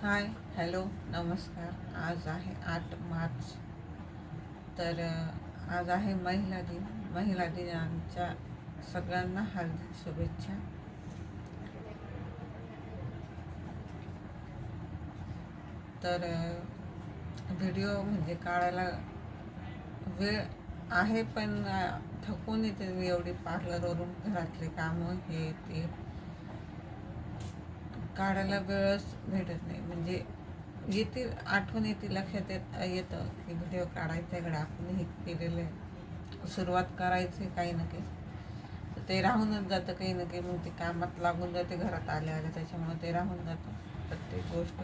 हाय, hello, नमस्कार. आज आहे 8 मार्च. तर आज आहे महिला दिन. महिला दिनाच्या सगळ्यांना हार्दिक शुभेच्छा. तर व्हिडिओ म्हणजे काढायला वेळ आहे, पण थकून येते मी एवढी पार्लरवरून घरातले कामं हे ते काढायला वेळच भेटत नाही. म्हणजे आठवण येते, लक्षात येतं की व्हिडिओ काढायचा इकडे आपण हे केलेलं आहे, सुरुवात करायची काही ना काही, तर ते राहूनच जातं काही ना काही. मग ते कामात लागून जाते घरात आल्या आल्या, त्याच्यामुळे ते राहून जातं प्रत्येक गोष्ट.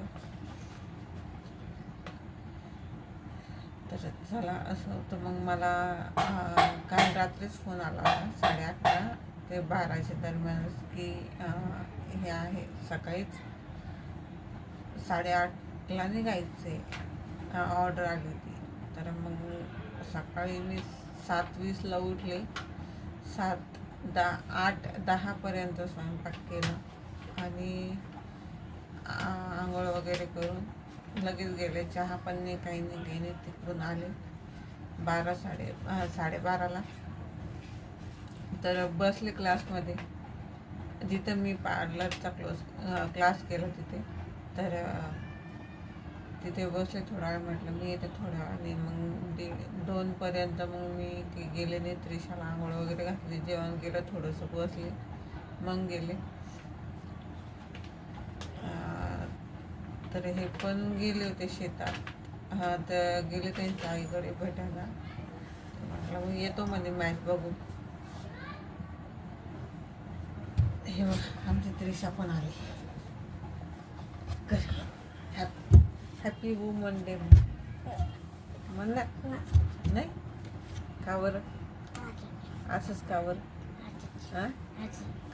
तर चला असं होतं. मग मला काल रात्रीच फोन आला होता 8:30 ते 12च्या दरम्यानच की हे आहे सकाळीच 8:30ला निघायचं आहे, ऑर्डर आली होती. तर मग सकाळी मी 7:20ला उठले. 8:10पर्यंत स्वयंपाक केला आणि आंघोळ वगैरे करून लगेच गेले. चहा पण नाही, काही नाही, काही नाही. तिकडून आले 12:30 तर बसले क्लासमध्ये, जिथं मी पार्लरचा क्लास केला तिथे. तर तिथे बसले थोडा वेळ. म्हटलं मी येते थोड्या वेळाने. मग 2पर्यंत मग मी गेले नाही. त्रिशाला आंघोळ वगैरे घातली, जेवण केलं, थोडंसं बसले, मग गेले. तर हे पण गेले होते शेतात. तर गेले त्यांच्या आईकडे भेटायला. म्हटलं मग येतो म्हणे मॅच बघू. हे आमची त्रिशा पण आली. हॅपी वुमन डे म्हण ना. नाही का बरं? असंच का बरं? हां,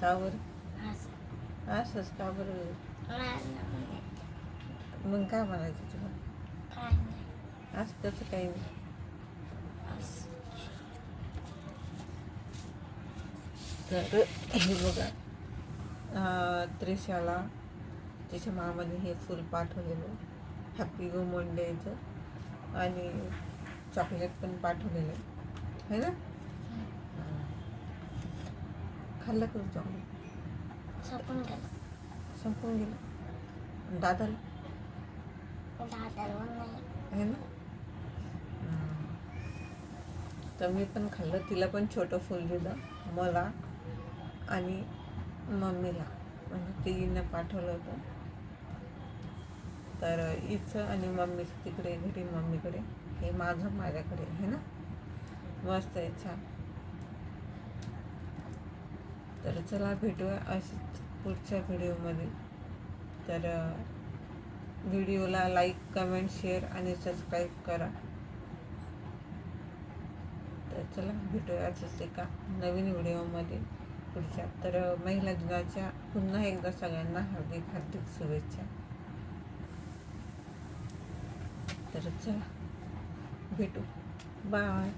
का बरं असंच का बरं? मग काय म्हणायचं तुला? असं कसं काही नाही. तर हे बघा, त्रिशाला तिच्या मामाने हे फुल पाठवलेलं हॅपी वुमन डेचं, आणि चॉकलेट पण पाठवलेलं आहे ना. खाल्लं का चॉकलेट? संपून गेलं दादाला आहे ना. तर मी पण खाल्लं. तिला पण छोटं फुल दिलं, मला आणि मम्मीला, म्हणजे तिनं पाठवलं होतं. तर हिचं आणि मम्मीचं तिकडे घरी मम्मीकडे, हे माझं माझ्याकडे आहे ना. मस्त आहे, छान. तर चला भेटूया अशीच पुढच्या व्हिडिओमध्ये. तर व्हिडिओला लाईक, कमेंट, शेअर आणि सबस्क्राईब करा. तर चला भेटूया असंच एका नवीन व्हिडिओमध्ये पुढच्या. तर महिला दिनाच्या पुन्हा एकदा सगळ्यांना हार्दिक हार्दिक शुभेच्छा. तर चला भेटू, बाय.